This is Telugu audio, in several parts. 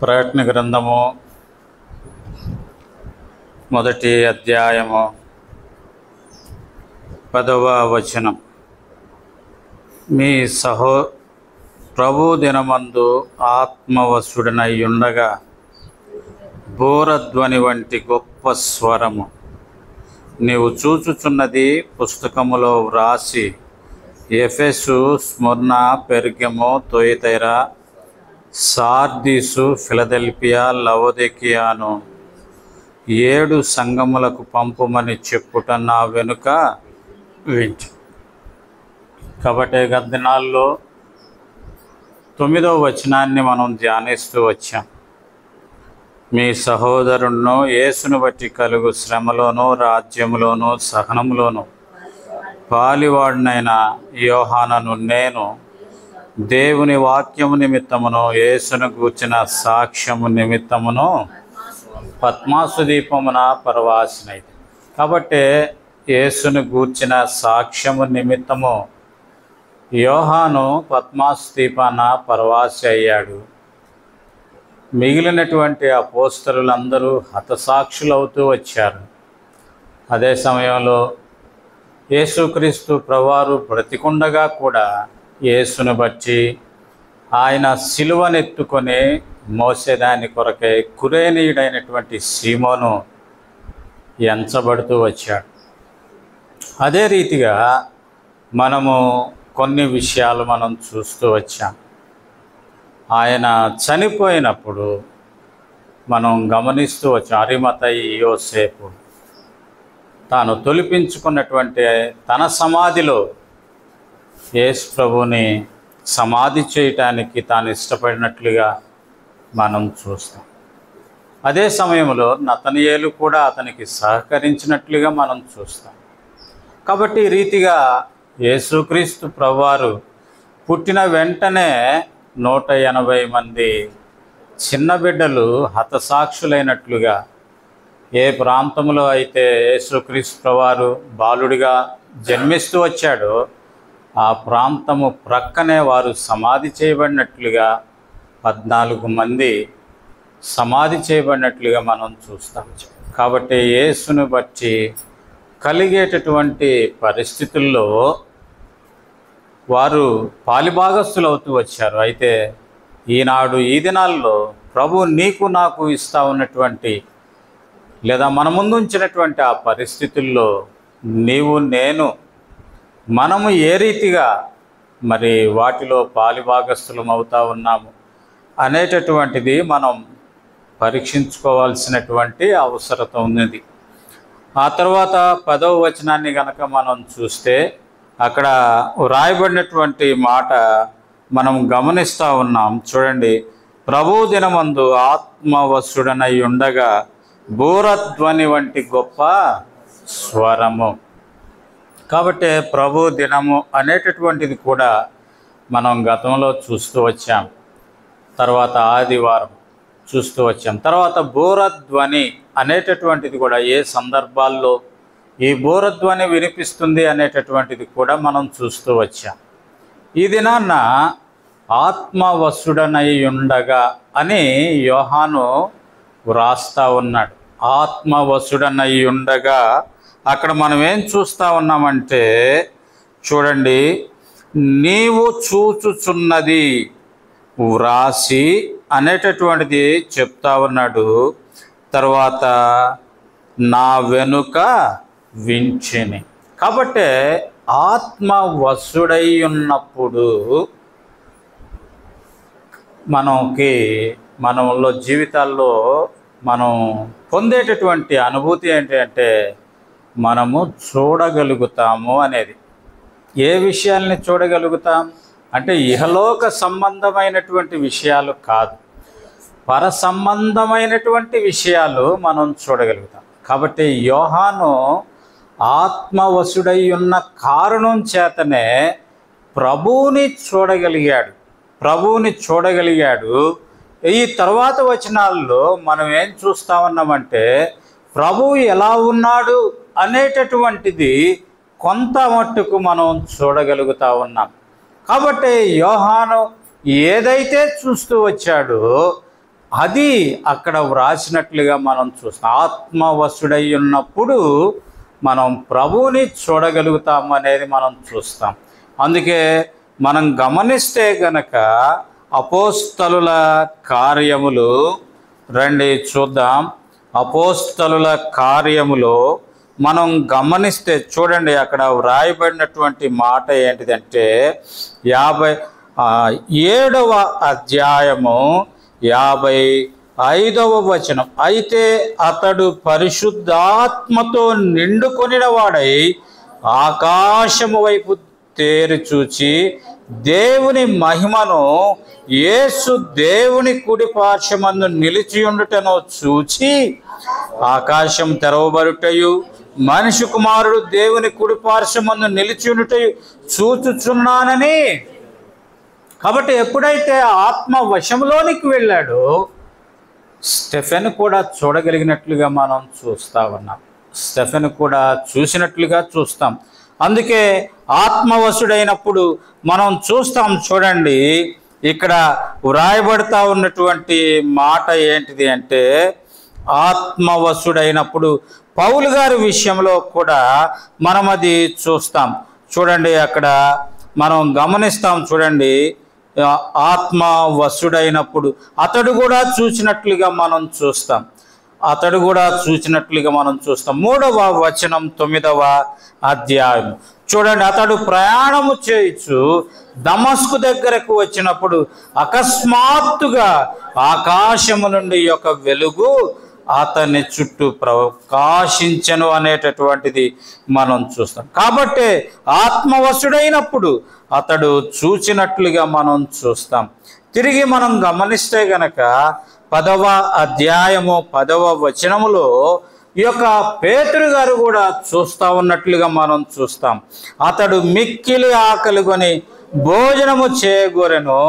ప్రకటన గ్రంథము మొదటి అధ్యాయము 10వ వచనం. మీ ప్రభు దినమందు ఆత్మవశుడనై ఉండగా బోరధ్వని వంటి గొప్ప స్వరము నీవు చూచుచున్నది పుస్తకములో వ్రాసి Ephesus, Smyrna, Pergamum, Thyatira, Sardis, Philadelphia, లవొదికీయను 7 సంఘములకు పంపుమని చెప్పుట నా వెనుక వింటి. కాబట్టి గత దినాల్లో 9వ వచనాన్ని మనం ధ్యానిస్తూ వచ్చాం. మీ సహోదరులను యేసును బట్టి కలుగు శ్రమలోనూ రాజ్యములోనూ సహనములోనూ పాలివాడినైన యోహానను నేను దేవుని వాక్యము నిమిత్తమును యేసును గూర్చిన సాక్ష్యము నిమిత్తమును పద్మాసు దీపమున పరవాసినైతే. కాబట్టి యేసును గూర్చిన సాక్ష్యము నిమిత్తము యోహాను పద్మాసు దీపాన పరవాసి అయ్యాడు. మిగిలినటువంటి అపోస్తలులందరూ హతసాక్షులవుతూ వచ్చారు. అదే సమయంలో యేసుక్రీస్తు ప్రభువారు బ్రతికుండగా కూడా యేసును బట్టి ఆయన సిలువనెత్తుకొని మోసేదాని కొరకై కురేనీయుడైనటువంటి సీమోను ఎంచబడుతూ వచ్చాడు. అదే రీతిగా మనము కొన్ని విషయాలు మనం చూస్తూ వచ్చాం. ఆయన చనిపోయినప్పుడు మనం గమనిస్తూ వచ్చాం. అరిమతయి యోసేపు తాను తొలిపించుకున్నటువంటి తన సమాధిలో యేసు ప్రభుని సమాధి చేయటానికి తాను ఇష్టపడినట్లుగా మనం చూస్తాం. అదే సమయంలో నతనయేలు కూడా అతనికి సహకరించినట్లుగా మనం చూస్తాం. కాబట్టి ఈ రీతిగా యేసుక్రీస్తు ప్రభువారు పుట్టిన వెంటనే 180 మంది చిన్న బిడ్డలు హతసాక్షులైనట్లుగా, ఏ ప్రాంతంలో అయితే యేసుక్రీస్తు ప్రభువారు బాలుడిగా జన్మిస్తూ వచ్చాడో ఆ ప్రాంతము ప్రక్కనే వారు సమాధి చేయబడినట్లుగా 14 మంది సమాధి చేయబడినట్లుగా మనం చూస్తాం. కాబట్టి యేసును బట్టి కలిగేటటువంటి పరిస్థితుల్లో వారు పాలిభాగస్తులు అవుతూ వచ్చారు. అయితే ఈనాడు ఈ దినాల్లో ప్రభు నీకు నాకు ఇస్తా ఉన్నటువంటి లేదా మన ముందు ఉంచినటువంటి ఆ పరిస్థితుల్లో నీవు నేను మనము ఏ రీతిగా మరి వాటిలో పాలిభాగస్తులం అవుతా ఉన్నాము అనేటటువంటిది మనం పరీక్షించుకోవాల్సినటువంటి అవసరత ఉన్నది. ఆ తర్వాత 10వ వచనాన్ని గనక మనం చూస్తే అక్కడ వ్రాయబడినటువంటి మాట మనం గమనిస్తూ ఉన్నాం. చూడండి, ప్రభు దినమందు ఆత్మవశుడనై ఉండగా బూరధ్వని వంటి గొప్ప స్వరము. కాబట్టి ప్రభు దినము అనేటటువంటిది కూడా మనం గతంలో చూస్తూ వచ్చాం. తర్వాత ఆదివారం చూస్తూ వచ్చాం. తర్వాత బూరధ్వని అనేటటువంటిది కూడా ఏ సందర్భాల్లో ఈ బూరధ్వని వినిపిస్తుంది అనేటటువంటిది కూడా మనం చూస్తూ వచ్చాం. ఈ దినాన్న ఆత్మవశుడనై ఉండగా అని యోహాను వ్రాస్తా ఉన్నాడు. ఆత్మవశుడనై ఉండగా అక్కడ మనం ఏం చూస్తూ ఉన్నామంటే, చూడండి, నీవు చూచుచున్నది వ్రాసి అనేటటువంటిది చెప్తా ఉన్నాడు. తర్వాత నా వెనుక వించెని. కాబట్టి ఆత్మవశుడై ఉన్నప్పుడు మనలో జీవితాల్లో మనం పొందేటటువంటి అనుభూతి ఏంటంటే మనము చూడగలుగుతాము అనేది. ఏ విషయాల్ని చూడగలుగుతాం అంటే ఇహలోక సంబంధమైనటువంటి విషయాలు కాదు, పర సంబంధమైనటువంటి విషయాలు మనం చూడగలుగుతాం. కాబట్టి యోహాను ఆత్మవశుడై ఉన్న కారణం చేతనే ప్రభువుని చూడగలిగాడు. ఈ తర్వాత వచనాల్లో మనం ఏం చూస్తా ఉన్నామంటే ప్రభువు ఎలా ఉన్నాడు అనేటటువంటిది కొంత మట్టుకు మనం చూడగలుగుతా ఉన్నాం. కాబట్టి యోహాను ఏదైతే చూస్తూ వచ్చాడో అది అక్కడ వ్రాసినట్లుగా మనం చూస్తాం. ఆత్మవశుడై ఉన్నప్పుడు మనం ప్రభువుని చూడగలుగుతాం అనేది మనం చూస్తాం. అందుకే మనం గమనిస్తే గనక అపోస్తలుల కార్యములు రండి చూద్దాం. అపోస్తలుల కార్యములో మనం గమనిస్తే చూడండి, అక్కడ వ్రాయబడినటువంటి మాట ఏంటిదంటే 57వ అధ్యాయము 55వ వచనం. అయితే అతడు పరిశుద్ధాత్మతో నిండుకొనిన వాడై ఆకాశము వైపు తేరి చూచి దేవుని మహిమను, యేసు దేవుని కుడి పార్శ్వమందు నిలిచి ఉండుటను చూచి ఆకాశం తెరవబడుటయు మనిషి కుమారుడు దేవుని కుడి పార్శ్వమందు నిలిచి ఉండుటయు చూచుచున్నానని. కాబట్టి ఎప్పుడైతే ఆత్మ వశంలోనికి వెళ్ళాడో స్టెఫెన్ కూడా చూడగలిగినట్లుగా మనం చూస్తా ఉన్నాం. స్టెఫెన్ కూడా చూసినట్లుగా చూస్తాం. అందుకే ఆత్మవశుడైనప్పుడు మనం చూస్తాం. చూడండి, ఇక్కడ వ్రాయబడతా ఉన్నటువంటి మాట ఏంటిది అంటే, ఆత్మవశుడైనప్పుడు పౌలు గారి విషయంలో కూడా మనం అది చూస్తాం. చూడండి, అక్కడ మనం గమనిస్తాం. చూడండి, ఆత్మవశుడైనప్పుడు అతడు కూడా చూసినట్లుగా మనం చూస్తాం. అతడు కూడా చూసినట్లుగా మనం చూస్తాం. 3వ వచనం 9వ అధ్యాయం చూడండి. అతడు ప్రయాణము చేయొచ్చు దమస్కు దగ్గరకు వచ్చినప్పుడు అకస్మాత్తుగా ఆకాశము నుండి ఒక వెలుగు అతని చుట్టూ ప్రకాశించెను అనేటటువంటిది మనం చూస్తాం. కాబట్టి ఆత్మవశుడైనప్పుడు అతడు చూచినట్లుగా మనం చూస్తాం. తిరిగి మనం గమనిస్తే గనక 10వ అధ్యాయము 10వ వచనములో ఈ యొక్క పేతురు గారు కూడా చూస్తూ ఉన్నట్లుగా మనం చూస్తాం. అతడు మిక్కిలి ఆకలిగొని భోజనము చేయగోరెను,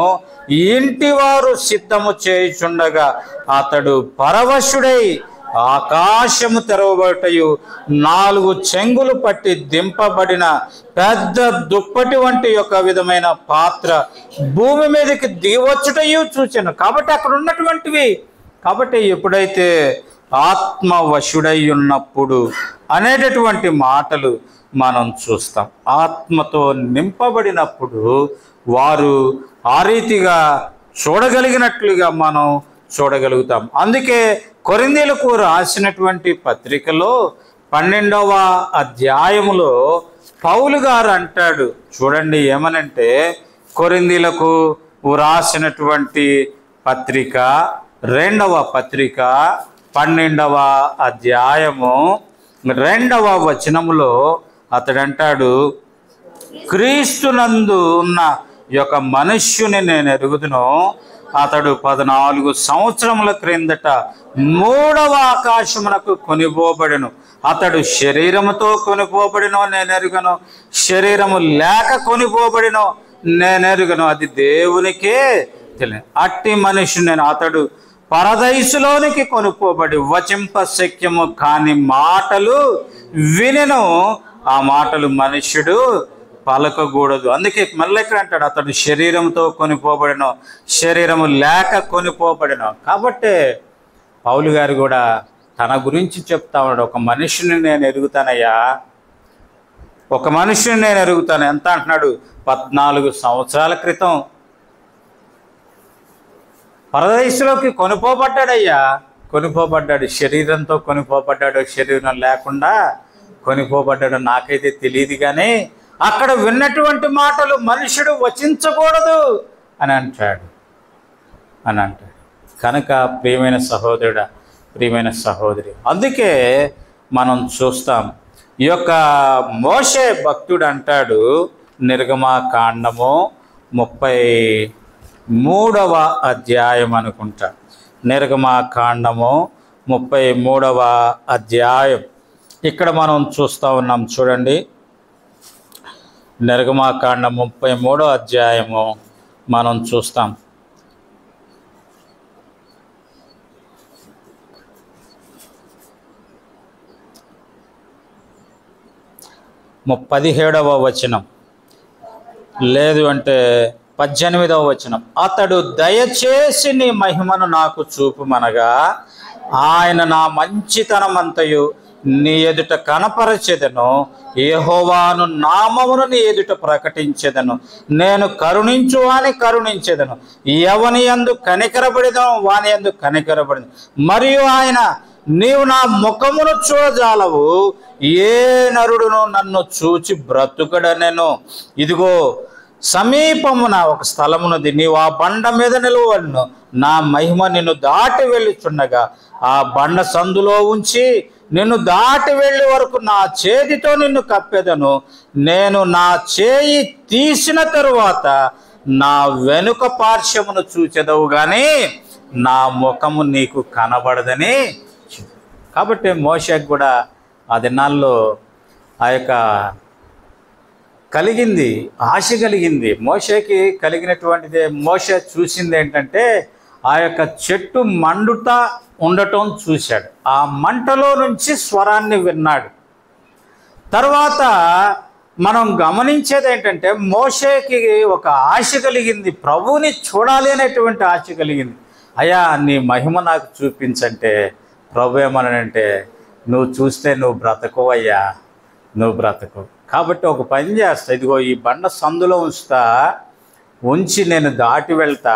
ఇంటి వారు సిద్ధము చేయుచుండగా అతడు పరవశుడై ఆకాశము తెరవబడటయు 4 చెంగులు పట్టి దింపబడిన పెద్ద దుప్పటి వంటి ఒక విధమైన పాత్ర భూమి మీదకి దిగవచ్చుటయు చూచాను. కాబట్టి అక్కడ ఉన్నటువంటివి, కాబట్టి ఎప్పుడైతే ఆత్మవశుడై ఉన్నప్పుడు అనేటటువంటి మాటలు మనం చూస్తాం. ఆత్మతో నింపబడినప్పుడు వారు ఆ రీతిగా చూడగలిగినట్లుగా మనం చూడగలుగుతాం. అందుకే కొరింథీయులకు రాసినటువంటి పత్రికలో 12వ అధ్యాయములో పౌలు గారు అంటాడు. చూడండి ఏమనంటే, కొరింథీయులకు రాసినటువంటి పత్రిక 2వ పత్రిక 12వ అధ్యాయము 2వ వచనములో అతడంటాడు, క్రీస్తునందు ఉన్న ఈ యొక్క మనుష్యుని నేను ఎరుగుదును, అతడు 14 సంవత్సరముల క్రిందట 3వ ఆకాశమునకు కొనిపోబడెను. అతడు శరీరముతో కొనిపోబడినో నేను ఎరుగను, శరీరము లేక కొనిపోబడినో నేను ఎరుగను, అది దేవునికే తెలియదు. అట్టి మనుషుని నేను, అతడు పరదైసులోనికి కొనుక్కోబడి వచింప శక్యము కాని మాటలు వినెను, ఆ మాటలు మనుష్యుడు పలకకూడదు. అందుకే మళ్ళీ ఇక్కడ అంటాడు, అతడు శరీరంతో కొనిపోబడినో శరీరము లేక కొనిపోబడినో. కాబట్టి పౌలు గారు కూడా తన గురించి చెప్తా ఉన్నాడు, ఒక మనిషిని నేను ఎరుగుతానయ్యా, ఒక మనిషిని నేను ఎరుగుతాను. ఎంత అంటున్నాడు? 14 సంవత్సరాల క్రితం పరదేశంలోకి కొనిపోబడ్డాడయ్యా, కొనిపోబడ్డాడు. శరీరంతో కొనిపోబడ్డాడు, శరీరం లేకుండా కొనిపోబడ్డాడు, నాకైతే తెలియదు. కానీ అక్కడ విన్నటువంటి మాటలు మనుషుడు వచించకూడదు అని అంటాడు. కనుక ప్రియమైన సహోదరుడా, ప్రియమైన సహోదరి, అందుకే మనం చూస్తాం. ఈ యొక్క మోషే భక్తుడు అంటాడు, నిర్గమకాండము 33వ అధ్యాయం అనుకుంటా, నిర్గమకాండము 33వ అధ్యాయం ఇక్కడ మనం చూస్తూ ఉన్నాం. చూడండి, నిర్గమకాండం 33వ అధ్యాయము మనం చూస్తాం. 17వ వచనం, లేదు అంటే 18వ వచనం, అతడు దయచేసి నీ మహిమను నాకు చూపుమనగా ఆయన నా మంచితనమంతయు నీ ఎదుట కనపరచెదను, యెహోవాను నామమును నీ ఎదుట ప్రకటించెదను. నేను కరుణించు అని కరుణించెదను, ఎవని యందు కనికరపడెదను వాని యందు కనికరపడెదను. మరియు ఆయన, నీవు నా ముఖమును చూడజాలవు, ఏ నరుడును నన్ను చూచి బ్రతుకడనెను. ఇదిగో సమీపమున ఒక స్థలమున్నది, నీవు ఆ బండ మీద నిలువను, నా మహిమ నిన్ను దాటి వెళ్ళుచుండగా ఆ బండ సందులో ఉంచి నిన్ను దాటి వెళ్ళే వరకు నా చేతితో నిన్ను కప్పెదను. నేను నా చేయి తీసిన తరువాత నా వెనుక పార్శ్వమును చూచెదవు గాని నా ముఖము నీకు కనబడదని. కాబట్టి మోషేకు కూడా ఆ దినాల్లో ఆ యొక్క కలిగింది, ఆశ కలిగింది. మోషేకి కలిగినటువంటిదే, మోషే చూసింది ఏంటంటే ఆ యొక్క చెట్టు మండుట ఉండటం చూశాడు. ఆ మంటలో నుంచి స్వరాన్ని విన్నాడు. తర్వాత మనం గమనించేది ఏంటంటే మోషేకి ఒక ఆశ కలిగింది, ప్రభువుని చూడాలి అనేటువంటి ఆశ కలిగింది. అయ్యా నీ మహిమ నాకు చూపించంటే ప్రభు ఏమనంటే, నువ్వు చూస్తే నువ్వు బ్రతకవు అయ్యా, నువ్వు బ్రతకవు. కాబట్టి ఒక పని చేస్తా, ఇదిగో ఈ బండ సందులో ఉంచి నేను దాటి వెళ్తా,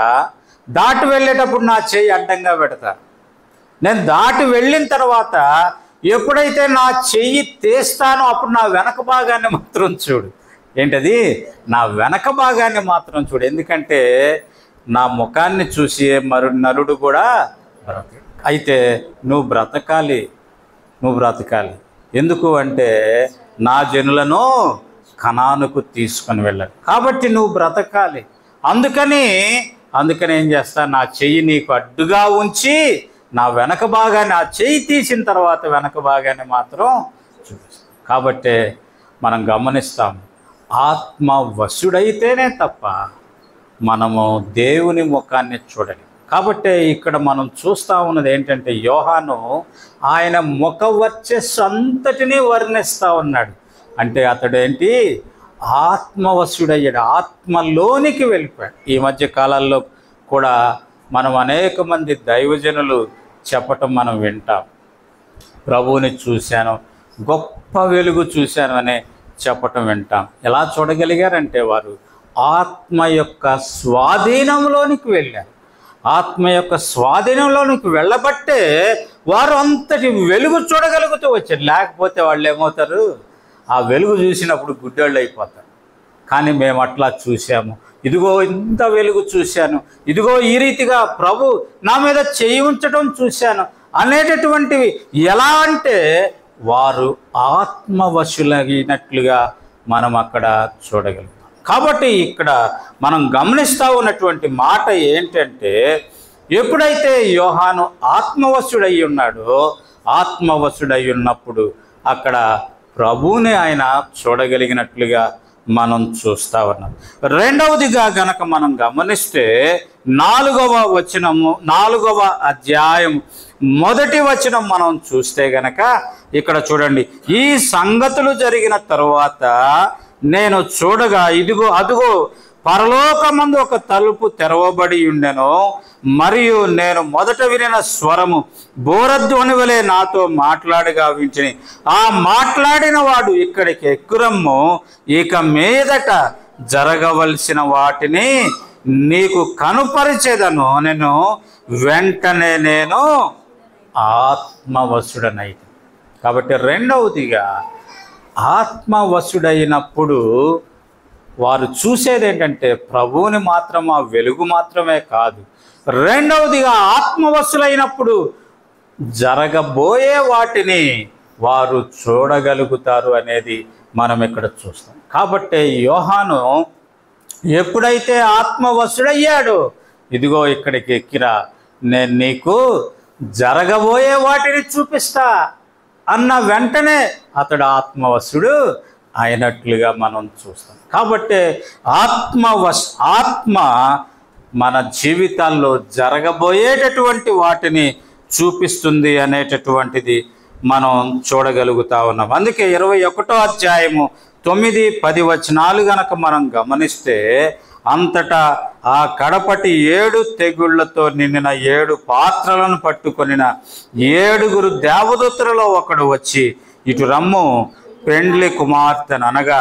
దాటి వెళ్ళేటప్పుడు నా చెయ్యి అడ్డంగా పెడతా. నేను దాటి వెళ్ళిన తర్వాత ఎప్పుడైతే నా చెయ్యి తీస్తానో అప్పుడు నా వెనక భాగాన్ని మాత్రం చూడు. ఏంటది? నా వెనక భాగాన్ని మాత్రం చూడు. ఎందుకంటే నా ముఖాన్ని చూసి నరుడు కూడా బ్రతక. అయితే నువ్వు బ్రతకాలి, నువ్వు బ్రతకాలి. ఎందుకు అంటే నా జనులను కనానుకు తీసుకొని వెళ్ళాలి. కాబట్టి నువ్వు బ్రతకాలి. అందుకని ఏం చేస్తా, నా చెయ్యి నీకు అడ్డుగా ఉంచి నా వెనక భాగాన్ని, ఆ చెయ్యి తీసిన తర్వాత వెనక భాగాన్ని మాత్రం చూపిస్తాం. కాబట్టి మనం గమనిస్తాం, ఆత్మ వశుడైతేనే తప్ప మనము దేవుని ముఖాన్ని చూడలేం. కాబట్టి ఇక్కడ మనం చూస్తూ ఉన్నది ఏంటంటే యోహాను ఆయన ముఖ వర్చస్సు అంతటినీ వర్ణిస్తూ ఉన్నాడు. అంటే అతడేంటి? ఆత్మవశుడయ్యాడు, ఆత్మలోనికి వెళ్ళిపోయాడు. ఈ మధ్య కాలాల్లో కూడా మనం అనేక మంది దైవజనులు చెప్పటం మనం వింటాం. ప్రభువుని చూశాను, గొప్ప వెలుగు చూశాను అని చెప్పటం వింటాం. ఎలా చూడగలిగారంటే వారు ఆత్మ యొక్క స్వాధీనంలోనికి వెళ్ళారు. ఆత్మ యొక్క స్వాధీనంలోనికి వెళ్ళబట్టే వారు అంతటి వెలుగు చూడగలుగుతూ వచ్చారు. లేకపోతే వాళ్ళు ఏమవుతారు? ఆ వెలుగు చూసినప్పుడు గుడ్డోళ్ళు అయిపోతారు. కానీ మేము అట్లా చూసాము, ఇదిగో ఇంత వెలుగు చూశాను, ఇదిగో ఈ రీతిగా ప్రభు నా మీద చేయి ఉంచడం చూశాను అనేటటువంటివి ఎలా అంటే వారు ఆత్మవశులైనట్లుగా మనం అక్కడ చూడగలుగుతాం. కాబట్టి ఇక్కడ మనం గమనిస్తూ ఉన్నటువంటి మాట ఏంటంటే ఎప్పుడైతే యోహాను ఆత్మవశుడై ఉన్నాడో, ఆత్మవశుడై ఉన్నప్పుడు అక్కడ ప్రభువుని ఆయన చూడగలిగినట్లుగా మనం చూస్తూ ఉన్నాం. రెండవదిగా గనక మనం గమనిస్తే 4వ అధ్యాయం 1వ వచనం మనం చూస్తే గనక ఇక్కడ చూడండి, ఈ సంగతులు జరిగిన తరువాత నేను చూడగా ఇదిగో అదుగో పరలోకమందు ఒక తలుపు తెరవబడి ఉండెను, మరియు నేను మొదట వినిన స్వరము బోరధ్వని వలె నాతో మాట్లాడగా వింటిని. ఆ మాట్లాడిన వాడు, ఇక్కడికి ఎక్కురమ్ము, ఇక మీదట జరగవలసిన వాటిని నీకు కనుపరిచేదను. నేను వెంటనే నేను ఆత్మవశుడనైతే. కాబట్టి రెండవదిగా ఆత్మవశుడైనప్పుడు వారు చూసేది ఏంటంటే ప్రభువుని మాత్రం, ఆ వెలుగు మాత్రమే కాదు, రెండవదిగా ఆత్మవశులైనప్పుడు జరగబోయే వాటిని వారు చూడగలుగుతారు అనేది మనం ఇక్కడ చూస్తాం. కాబట్టి యోహాను ఎప్పుడైతే ఆత్మవశుడయ్యాడో, ఇదిగో ఇక్కడికి ఎక్కిరా, నేను నీకు జరగబోయే వాటిని చూపిస్తా అన్న వెంటనే అతడు ఆత్మవశుడు అయినట్లుగా మనం చూస్తాం. కాబట్టి ఆత్మ మన జీవితాల్లో జరగబోయేటటువంటి వాటిని చూపిస్తుంది అనేటటువంటిది మనం చూడగలుగుతా ఉన్నాం. అందుకే 21వ అధ్యాయము 9-10 వచనాలు గనక మనం గమనిస్తే అంతటా ఆ కడపటి 7 తెగుళ్లతో నిండిన 7 పాత్రలను పట్టుకొనిన 7 దేవదూతలలో ఒకడు వచ్చి, ఇటు రమ్ము, పెండ్లి కుమార్తెను అనగా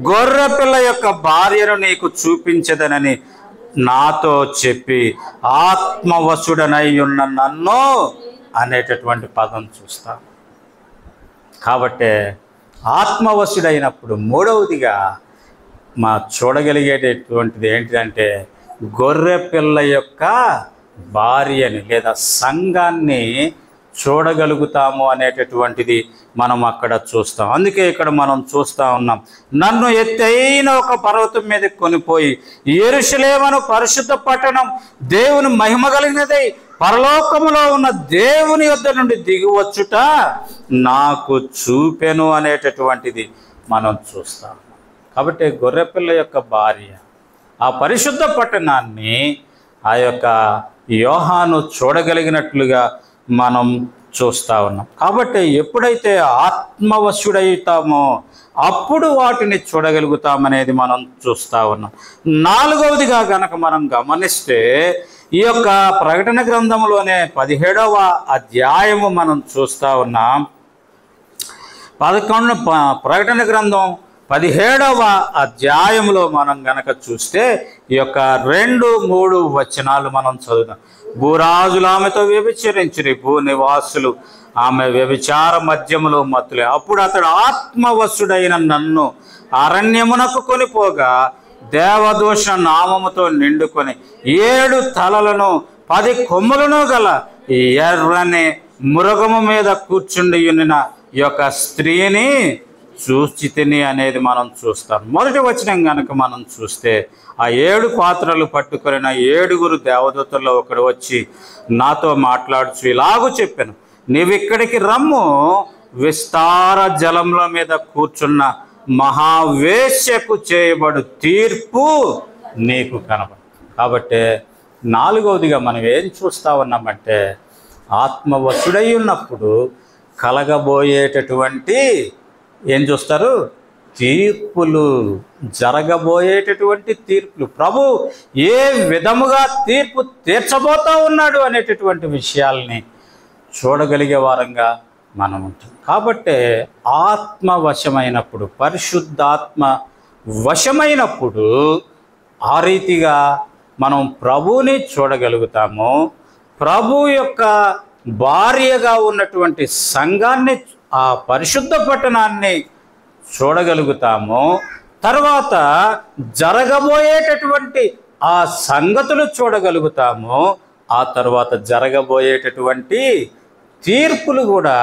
గొర్రెపిల్ల యొక్క భార్యను నీకు చూపించదనని నాతో చెప్పి ఆత్మవశుడనై ఉన్న నన్ను అనేటటువంటి పదం చూస్తాం. కాబట్టి ఆత్మవశుడైనప్పుడు మూడవదిగా చూడగలిగేటటువంటిది ఏంటిదంటే గొర్రె పిల్ల యొక్క భార్యని లేదా సంఘాన్ని చూడగలుగుతాము అనేటటువంటిది మనం అక్కడ చూస్తాం. అందుకే ఇక్కడ మనం చూస్తూ ఉన్నాం, నన్ను ఎత్తైన ఒక పర్వతం మీద కొనిపోయి యెరూషలేమును పరిశుద్ధ పట్టణం దేవుని మహిమ కలిగినదై పరలోకములో ఉన్న దేవుని యొద్ద నుండి దిగివచ్చుట నాకు చూపెను అనేటటువంటిది మనం చూస్తాం. కాబట్టి గొర్రెపిల్ల యొక్క భార్య ఆ పరిశుద్ధ పట్టణాన్ని ఆ యొక్క యోహాను చూడగలిగినట్లుగా మనం చూస్తూ ఉన్నాం. కాబట్టి ఎప్పుడైతే ఆత్మవశుడవుతామో అప్పుడు వాటిని చూడగలుగుతామనేది మనం చూస్తూ ఉన్నాం. నాలుగవదిగా గనక మనం గమనిస్తే ఈ యొక్క ప్రకటన గ్రంథంలోనే 17వ అధ్యాయము మనం చూస్తూ ఉన్నాం. ప్రకటన గ్రంథం 17వ అధ్యాయంలో మనం గనక చూస్తే ఈ యొక్క 2-3 వచనాలు మనం చదువుతాం. భూరాజులు ఆమెతో వ్యభిచరించిరి, భూనివాసులు ఆమె వ్యభిచార మద్యములో మత్తులే. అప్పుడు అతడు ఆత్మవశుడైన నన్ను అరణ్యమునకు కొనిపోగా దేవదూష నామముతో నిండుకొని 7 తలలను 10 కొమ్ములను గల ఎర్రని మృగము మీద కూర్చుండి ఉన్న ఈ యొక్క స్త్రీని చూచితిని అనేది మనం చూస్తాం. మొదటి వచనం కనుక మనం చూస్తే ఆ 7 పాత్రలు పట్టుకొనిన 7 దేవదూతల్లో ఒకడు వచ్చి నాతో మాట్లాడుచు ఇలాగూ చెప్పాను, నీవిక్కడికి రమ్ము, విస్తార జలముల మీద కూర్చున్న మహావేశ్యకు చేయబడు తీర్పు నీకు కనబడు. కాబట్టి నాలుగవదిగా మనం ఏం చూస్తూ ఉన్నామంటే ఆత్మవశుడై ఉన్నప్పుడు కలగబోయేటటువంటి ఏం చూస్తారు? తీర్పులు, జరగబోయేటటువంటి తీర్పులు, ప్రభు ఏ విధముగా తీర్పు తీర్చబోతా ఉన్నాడు అనేటటువంటి విషయాల్ని చూడగలిగే వారంగా మనం ఉంటాం. కాబట్టి ఆత్మవశమైనప్పుడు, పరిశుద్ధాత్మ వశమైనప్పుడు ఆ రీతిగా మనం ప్రభువుని చూడగలుగుతాము. ప్రభు యొక్క భార్యగా ఉన్నటువంటి సంఘాన్ని, ఆ పరిశుద్ధ పట్టణాన్ని చూడగలుగుతాము. తర్వాత జరగబోయేటటువంటి ఆ సంగతులు చూడగలుగుతాము. ఆ తర్వాత జరగబోయేటటువంటి తీర్పులు కూడా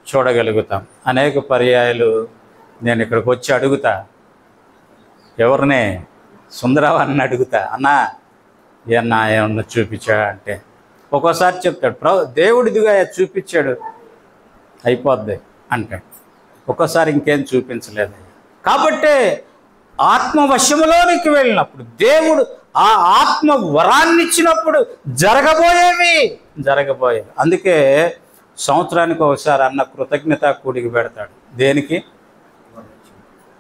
చూడగలుగుతాం. అనేక పర్యాయాలు నేను ఇక్కడికి వచ్చి అడుగుతా, ఎవరినే సుందరవాన్ని అడుగుతా, అన్నా ఏమన్నా ఏమన్నా చూపించాడా అంటే ఒక్కోసారి చెప్తాడు, దేవుడిదిగా చూపించాడు అయిపోద్ది అంటాడు. ఒక్కోసారి ఇంకేం చూపించలేదు. కాబట్టి ఆత్మవశములోనికి వెళ్ళినప్పుడు, దేవుడు ఆ ఆత్మ వరాన్ని ఇచ్చినప్పుడు జరగబోయేవి. అందుకే సంవత్సరానికి ఒకసారి అన్న కృతజ్ఞత కూడికి పెడతాడు. దేనికి?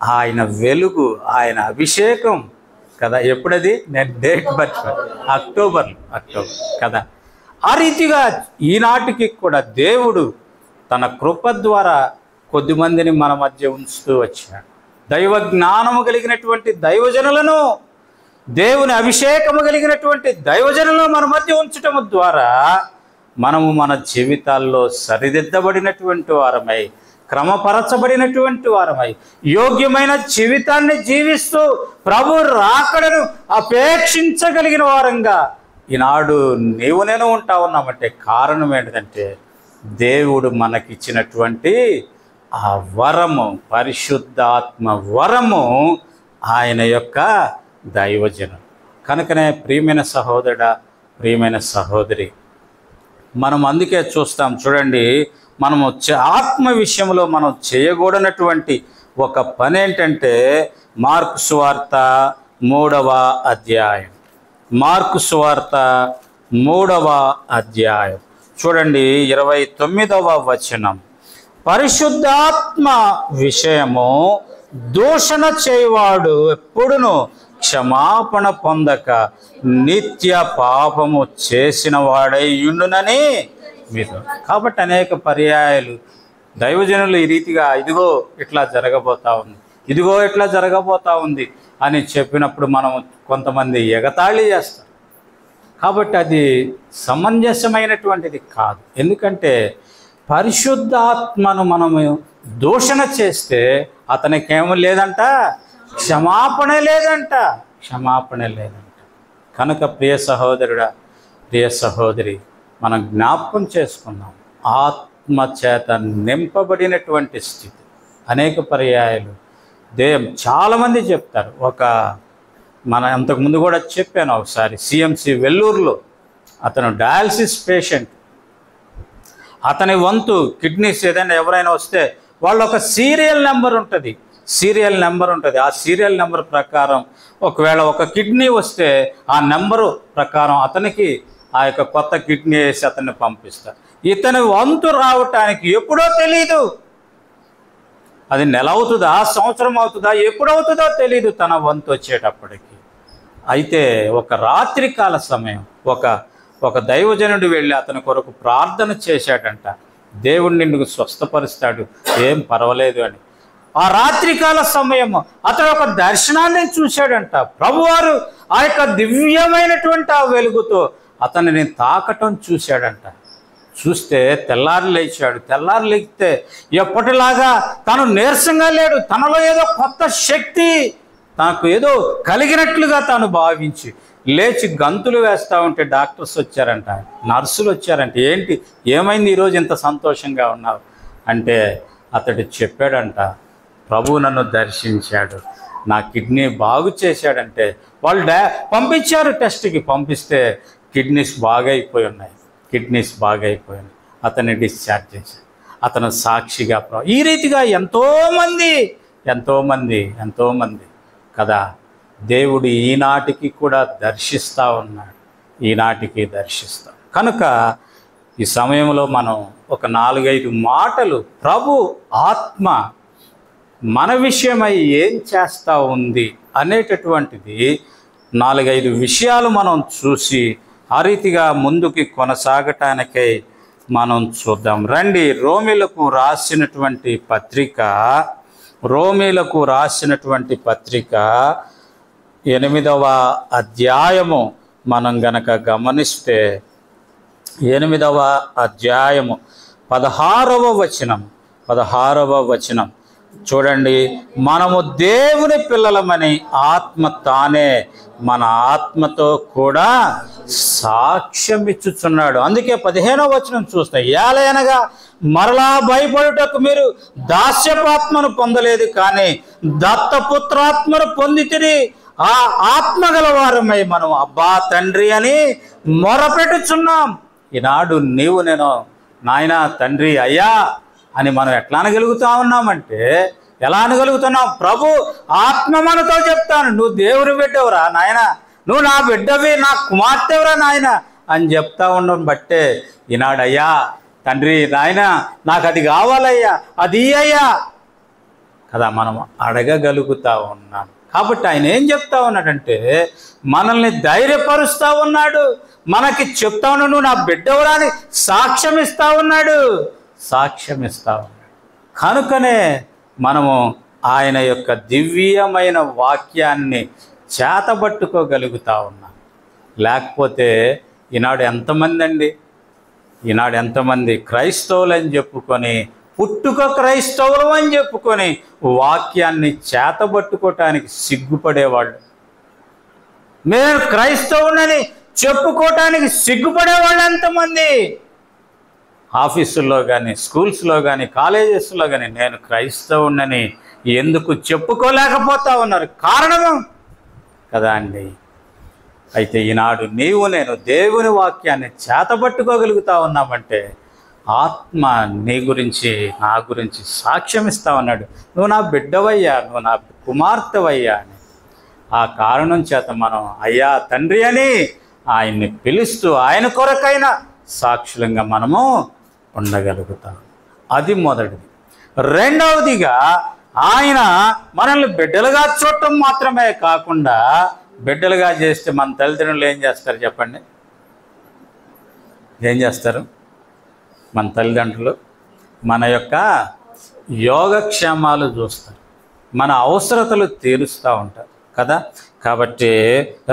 ఆయన వెలుగు, ఆయన అభిషేకం కదా. ఎప్పుడది? నేను డేట్ మర్చిపోయాను, అక్టోబర్ కదా. ఆ రీతిగా ఈనాటికి కూడా దేవుడు తన కృప ద్వారా కొద్దిమందిని మన మధ్య ఉంచుతూ వచ్చాడు. దైవ జ్ఞానము కలిగినటువంటి దైవజనులను, దేవుని అభిషేకము కలిగినటువంటి దైవజనులను మన మధ్య ఉంచటము ద్వారా మనము మన జీవితాల్లో సరిదిద్దబడినటువంటి వారమై, క్రమపరచబడినటువంటి వారమై, యోగ్యమైన జీవితాన్ని జీవిస్తూ ప్రభు రాకడను అపేక్షించగలిగిన వారంగా ఈనాడు నీవు నేను ఉంటా ఉన్నామంటే కారణం ఏంటంటే దేవుడు మనకిచ్చినటువంటి ఆ వరము, పరిశుద్ధాత్మ వరము, ఆయన యొక్క దైవజనం. కనుకనే ప్రియమైన సహోదరుడా, ప్రియమైన సహోదరి, మనం అందుకే చూస్తాం. చూడండి, మనము ఆత్మ విషయంలో మనం చేయకూడనటువంటి ఒక పని ఏంటంటే మార్కు సువార్త 3వ అధ్యాయం. మార్కు సువార్త 3వ అధ్యాయం చూడండి, 29వ వచనం. పరిశుద్ధాత్మ విషయము దూషణ చేయవాడు ఎప్పుడును క్షమాపణ పొందక నిత్య పాపము చేసిన వాడై ఉండునని మీరు. కాబట్టి అనేక పర్యాయాలు దైవజనులు ఈ రీతిగా ఇదిగో ఇట్లా జరగబోతా ఉంది, ఇదిగో ఇట్లా జరగబోతా ఉంది అని చెప్పినప్పుడు మనం కొంతమంది ఎగతాళి చేస్తారు. కాబట్టి అది సమంజసమైనటువంటిది కాదు. ఎందుకంటే పరిశుద్ధాత్మను మనము దూషణ చేస్తే అతనికేమో లేదంట, క్షమాపణ లేదంట, క్షమాపణ లేదంట. కనుక ప్రియ సహోదరుడా, ప్రియ సహోదరి, మనం జ్ఞాపకం చేసుకున్నాం ఆత్మచేత నింపబడినటువంటి స్థితి. అనేక పర్యాయాలు చాలామంది చెప్తారు. మన అంతకుముందు కూడా చెప్పాను ఒకసారి, సిఎంసి వెల్లూరులో అతను డయాలసిస్ పేషెంట్. అతని వంతు కిడ్నీస్ ఏదైనా ఎవరైనా వస్తే వాళ్ళు ఒక సీరియల్ నెంబర్ ఉంటుంది. ఆ సీరియల్ నెంబర్ ప్రకారం ఒకవేళ ఒక కిడ్నీ వస్తే ఆ నెంబరు ప్రకారం అతనికి ఆ యొక్క కొత్త కిడ్నీ వేసి అతన్ని పంపిస్తారు. ఇతని వంతు రావటానికి ఎప్పుడో తెలీదు. అది నెల అవుతుందా, సంవత్సరం అవుతుందా, ఎప్పుడవుతుందో తెలీదు తన వంతు వచ్చేటప్పటికి. అయితే ఒక రాత్రికాల సమయం ఒక దైవజనుడు వెళ్ళి అతని కొరకు ప్రార్థన చేశాడంట. దేవుడు నిన్ను స్వస్థపరుస్తాడు, ఏం పర్వాలేదు అని. ఆ రాత్రికాల సమయం అతను ఒక దర్శనాన్ని చూశాడంట. ప్రభువారు ఆ యొక్క దివ్యమైనటువంటి ఆ వెలుగుతో అతనిని తాకటం చూశాడంట. చూస్తే తెల్లారి లేచాడు. తెల్లారి లేస్తే ఎప్పటిలాగా తను నీరసంగా లేడు. తనలో ఏదో కొత్త శక్తి తనకు ఏదో కలిగినట్లుగా తాను భావించి లేచి గంతులు వేస్తూ ఉంటే డాక్టర్స్ వచ్చారంట, నర్సులు వచ్చారంట. ఏంటి, ఏమైంది ఈరోజు ఇంత సంతోషంగా ఉన్నావు అంటే అతడు చెప్పాడంట, ప్రభు నన్ను దర్శించాడు, నా కిడ్నీ బాగు చేశాడంటే. వాళ్ళు పంపించారు టెస్ట్కి. పంపిస్తే కిడ్నీస్ బాగైపోయి ఉన్నాయి. అతన్ని డిశ్చార్జ్ చేశారు. అతను సాక్షిగా ఈ రీతిగా ఎంతోమంది కదా దేవుడు ఈనాటికి కూడా దర్శిస్తూ ఉన్నాడు. కనుక ఈ సమయంలో మనం ఒక 4-5 మాటలు ప్రభు ఆత్మ మన విషయమై ఏం చేస్తూ ఉంది అనేటటువంటిది 4-5 విషయాలు మనం చూసి ఆ రీతిగా ముందుకి కొనసాగటానికై మనం చూద్దాం. రండి, రోమీలకు రాసినటువంటి పత్రిక 8వ అధ్యాయము మనం గనక గమనిస్తే 8వ అధ్యాయము 16వ వచనం చూడండి. మనము దేవుని పిల్లలమని ఆత్మ తానే మన ఆత్మతో కూడా సాక్ష్యమిచ్చుచున్నాడు. అందుకే 15వ వచనం చూస్తే, ఏలయనగా మరలా భయపడుటకు మీరు దాస్యపాత్మను పొందలేదు, కానీ దత్తపుత్రాత్మను పొందితిరి. ఆ ఆత్మగల వారమై మనం అబ్బా తండ్రి అని మొరపెట్టుచున్నాం. ఈనాడు నీవు నేను నాయనా తండ్రి అయ్యా అని మనం ఎట్లా అనగలుగుతా ఉన్నామంటే, ఎలా అనగలుగుతున్నాం? ప్రభు ఆత్మ మనతో చెప్తాను, నువ్వు దేవుని బిడ్డవురా నాయన, నువ్వు నా బిడ్డవి, నా కుమార్తెవరా నాయన అని చెప్తా ఉండడం బట్టే ఈనాడు అయ్యా తండ్రి నాయన నాకు అది కావాలయ్యా, అది అయ్యా కదా మనం అడగగలుగుతా ఉన్నాం. కాబట్టి ఆయన ఏం చెప్తా ఉన్నాడంటే మనల్ని ధైర్యపరుస్తూ ఉన్నాడు, మనకి చెప్తా ఉన్నాడు, నువ్వు నా బిడ్డవురా అని సాక్ష్యం ఇస్తా ఉన్నాడు. కనుకనే మనము ఆయన యొక్క దివ్యమైన వాక్యాన్ని చేతబట్టుకోగలుగుతా ఉన్నాం. లేకపోతే ఈనాడు ఎంతమంది క్రైస్తవులు అని చెప్పుకొని, పుట్టుక క్రైస్తవులు అని చెప్పుకొని వాక్యాన్ని చేతబట్టుకోవటానికి సిగ్గుపడేవాళ్ళు, నేను క్రైస్తవునని చెప్పుకోవటానికి సిగ్గుపడేవాళ్ళు ఎంతమంది. ఆఫీసుల్లో కానీ, స్కూల్స్లో కానీ, కాలేజెస్లో కానీ నేను క్రైస్తవునని ఎందుకు చెప్పుకోలేకపోతా ఉన్నారు? కారణం కదా అండి. అయితే ఈనాడు నీవు నేను దేవుని వాక్యాన్ని చేతబట్టుకోగలుగుతా ఉన్నామంటే ఆత్మ నీ గురించి నా గురించి సాక్ష్యం ఇస్తా ఉన్నాడు, నువ్వు నా బిడ్డవయ్యా, నువ్వు నా కుమార్తెవయ్యా అని. ఆ కారణం చేత మనం అయ్యా తండ్రి అని ఆయన్ని పిలుస్తూ ఆయన కొరకైనా సాక్షులంగా మనము ఉండగలుగుతాం. అది మొదటిది. రెండవదిగా ఆయన మనల్ని బిడ్డలుగా చూడటం మాత్రమే కాకుండా, బిడ్డలుగా చేస్తే మన తల్లిదండ్రులు ఏం చేస్తారు చెప్పండి? ఏం చేస్తారు? మన తల్లిదండ్రులు మన యొక్క యోగక్షేమాలు చూస్తారు, మన అవసరతలు తీరుస్తూ ఉంటారు కదా. కాబట్టి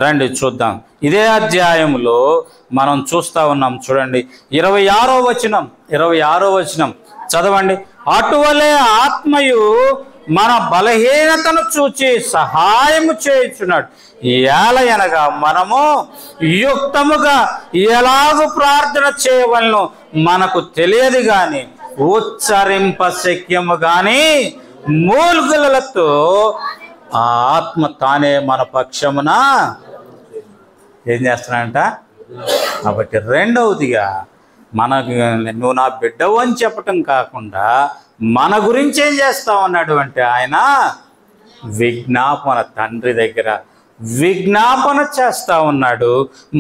రండి చూద్దాం. ఇదే అధ్యాయంలో మనం చూస్తూ ఉన్నాం. చూడండి 26వ వచనం చదవండి. అటువలే ఆత్మయు మన బలహీనతను చూచి సహాయము చేయుచున్నాడు. ఏలయనగా మనము యుక్తముగా ఎలాగూ ప్రార్థన చేయవలనో మనకు తెలియదు గాని ఉచ్చరింప శక్యము గాని మూల్గులతో ఆ ఆత్మ తానే మన పక్షమున ఏం చేస్తున్నాడంట. కాబట్టి రెండవదిగా నువ్వు నా బిడ్డవు అని చెప్పటం కాకుండా మన గురించి ఏం చేస్తా ఉన్నాడు అంటే ఆయన విజ్ఞాపన, తండ్రి దగ్గర విజ్ఞాపన చేస్తూ ఉన్నాడు,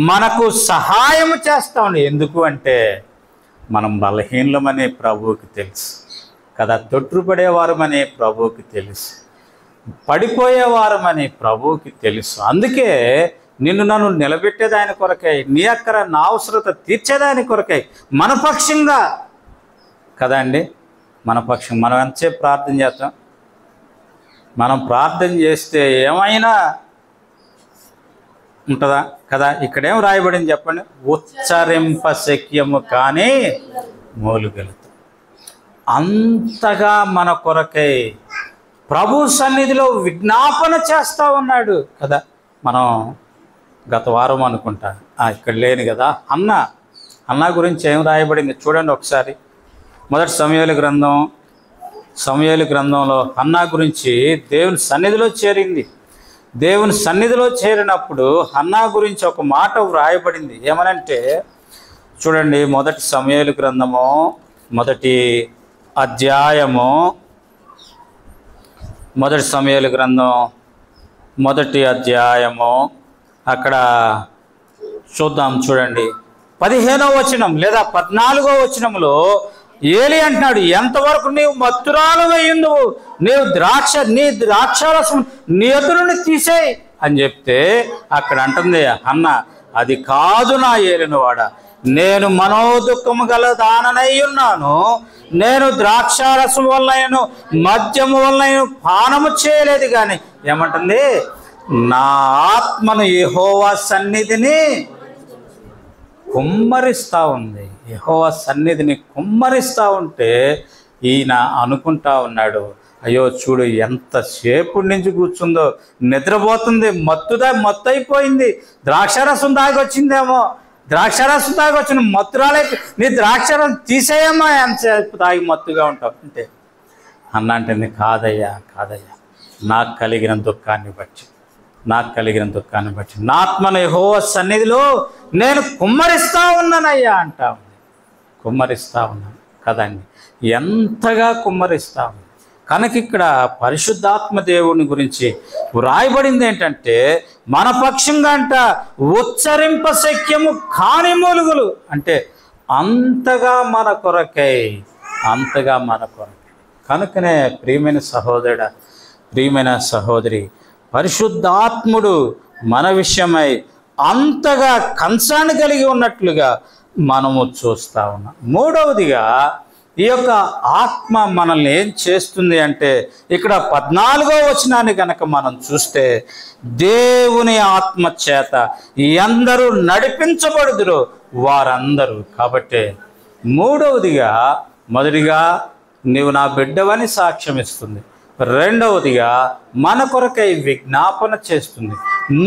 మనకు సహాయం చేస్తూ ఉన్నాడు. ఎందుకు అంటే మనం బలహీనమనే ప్రభువుకి తెలుసు కదా, తొట్టుపడేవారమనే ప్రభువుకి తెలుసు, పడిపోయేవారమని ప్రభువుకి తెలుసు. అందుకే నన్ను నిలబెట్టేదాని కొరకై, నీ అక్కర నా అవసరత తీర్చేదాని కొరకై మన పక్షంగా కదా అండి, మన పక్షం. మనం ఎంతసేపు ప్రార్థన చేస్తాం? మనం ప్రార్థన చేస్తే ఏమైనా ఉంటుందా కదా. ఇక్కడేం రాయబడింది చెప్పండి? ఉచ్చరింప శక్యము కానీ మూలుగలుగుతాం. అంతగా మన కొరకై ప్రభు సన్నిధిలో విజ్ఞాపన చేస్తూ ఉన్నాడు కదా. మనం గత వారం అనుకుంటా ఇక్కడ లేని కదా అన్న గురించి ఏం రాయబడింది చూడండి ఒకసారి. మొదటి సమూయేలు గ్రంథంలో హన్నా గురించి దేవుని సన్నిధిలో చేరింది. దేవుని సన్నిధిలో చేరినప్పుడు హన్నా గురించి ఒక మాట వ్రాయబడింది. ఏమనంటే చూడండి, మొదటి సమూయేలు గ్రంథము మొదటి అధ్యాయము అక్కడ చూద్దాం. చూడండి 15వ వచనం లేదా 14వ వచనంలో ఏలి అంటున్నాడు, ఎంతవరకు నీవు మత్తురాలు అయ్యిందువు, నీ ద్రాక్షారసం నీ ఎదురుని తీసేయి అని చెప్తే అక్కడ అంటుంది అన్న, అది కాదు నా ఏలిన వాడ, నేను మనోదుఖము గల దాననై ఉన్నాను, నేను ద్రాక్షారసం వలనను మద్యము వలనను పానము చేయలేదు. కానీ ఏమంటుంది? నా ఆత్మను యెహోవా సన్నిధిని కుమ్మరిస్తూ ఉంది. యెహోవా సన్నిధిని కుమ్మరిస్తూ ఉంటే ఈయన అనుకుంటా ఉన్నాడు, అయ్యో చూడు ఎంతసేపు నుంచి కూర్చుందో, నిద్రపోతుంది, మత్తు అయిపోయింది, ద్రాక్షారసం తాగొచ్చిందేమో, ద్రాక్షారసం తాగొచ్చిన మత్తురాలైతే నీ ద్రాక్షారసం తీసేయమ్మా, ఎంతసేపు తాగి మత్తుగా ఉంటావు అంటే అన్నంటే కాదయ్యా నాకు కలిగిన దుఃఖాన్ని బట్టి నా ఆత్మను యెహోవా సన్నిధిలో నేను కుమ్మరిస్తా ఉన్నానయ్యా అంటా ఉంది. కుమ్మరిస్తా ఉన్నాను కదండి, ఎంతగా కుమ్మరిస్తా ఉంది. కనుక ఇక్కడ పరిశుద్ధాత్మ దేవుని గురించి వ్రాయబడింది ఏంటంటే మన పక్షంగా అంట ఉచ్చరింప శక్యము కాని మూలుగులు అంటే అంతగా మన కొరకై. కనుకనే ప్రియమైన సహోదరుడా, ప్రియమైన సహోదరి, పరిశుద్ధాత్ముడు మన విషయమై అంతగా కన్సర్న్ కలిగి ఉన్నట్లుగా మనము చూస్తూ ఉన్నాం. మూడవదిగా ఈ యొక్క ఆత్మ మనల్ని ఏం చేస్తుంది అంటే ఇక్కడ 14వ వచనాన్ని కనుక మనం చూస్తే, దేవుని ఆత్మ చేత ఎందరూ నడిపించబడుదురో వారందరూ. కాబట్టి మొదటిగా నీవు నా బిడ్డవని సాక్ష్యం ఇస్తుంది, రెండవదిగా మన కొరకై విజ్ఞాపన చేస్తుంది,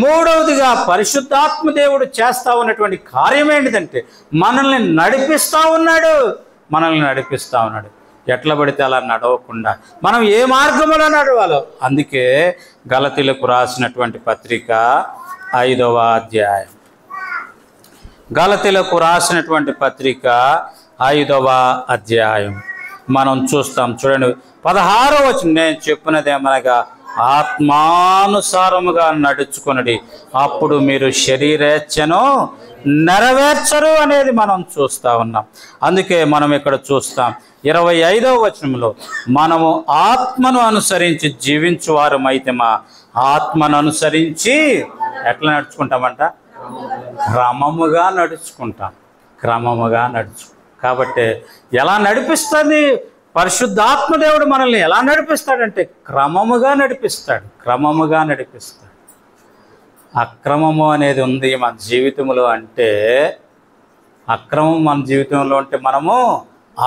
మూడవదిగా పరిశుద్ధాత్మ దేవుడు చేస్తా ఉన్నటువంటి కార్యం ఏంటిదంటే మనల్ని నడిపిస్తూ ఉన్నాడు. ఎట్లా పడితే అలా నడవకుండా మనం ఏ మార్గంలో నడవాలో. అందుకే గలతీలకు రాసినటువంటి పత్రిక 5వ అధ్యాయం, గలతీలకు రాసినటువంటి పత్రిక 5వ అధ్యాయం మనం చూస్తాం. చూడండి 16వ వచనం, నేను చెప్పినదేమనగా ఆత్మానుసారముగా నడుచుకొనుడి, అప్పుడు మీరు శరీరేచ్ఛను నెరవేర్చరు అనేది మనం చూస్తూ ఉన్నాం. అందుకే మనం ఇక్కడ చూస్తాం 25వ వచనంలో, మనము ఆత్మను అనుసరించి జీవించువారమైతే మా ఆత్మను అనుసరించి ఎట్లా నడుచుకుంటామంట? క్రమముగా నడుచుకుంటాం. కాబట్టి ఎలా నడిపిస్తుంది పరిశుద్ధాత్మదేవుడు? మనల్ని ఎలా నడిపిస్తాడంటే క్రమముగా నడిపిస్తాడు. అక్రమము అనేది ఉంది మన జీవితంలో అంటే, అక్రమం మన జీవితంలో అంటే మనము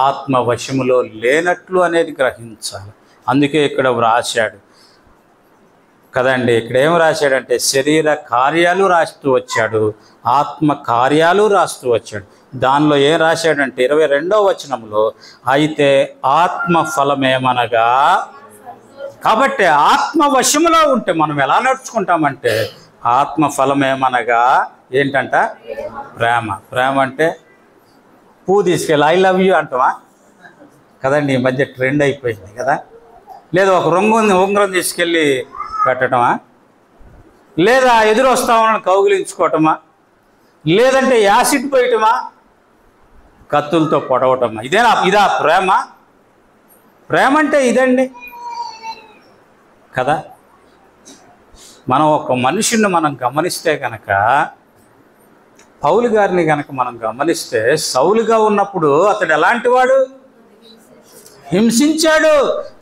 ఆత్మవశములో లేనట్లు అనేది గ్రహించాలి. అందుకే ఇక్కడ వ్రాశాడు కదండి. ఇక్కడ ఏం రాశాడంటే శరీర కార్యాలు రాస్తూ వచ్చాడు, ఆత్మ కార్యాలు రాస్తూ వచ్చాడు. దానిలో ఏం రాశాడంటే 22వ వచనంలో, అయితే ఆత్మ ఫలమేమనగా, కాబట్టి ఆత్మ వశములో ఉంటే మనం ఎలా నడుచుకుంటామంటే, ఆత్మ ఫలమేమనగా ఏంటంట? ప్రేమ అంటే పువ్వు తీసుకెళ్ళి ఐ లవ్ యూ అంటావా కదండి, ఈ మధ్య ట్రెండ్ అయిపోయింది కదా. లేదా ఒక ఉంగరం తీసుకెళ్ళి పెట్టడమా, లేదా ఎదురు వస్తామని కౌగిలించుకోవటమా, లేదంటే యాసిడ్ పోయటమా, కత్తులతో పొడవటమా? ఇదా ప్రేమ అంటే ఇదండి కదా. మనం ఒక మనిషిని మనం గమనిస్తే కనుక, పౌలు గారిని కనుక మనం గమనిస్తే, సౌలుగా ఉన్నప్పుడు అతడు ఎలాంటి వాడు? హింసించాడు,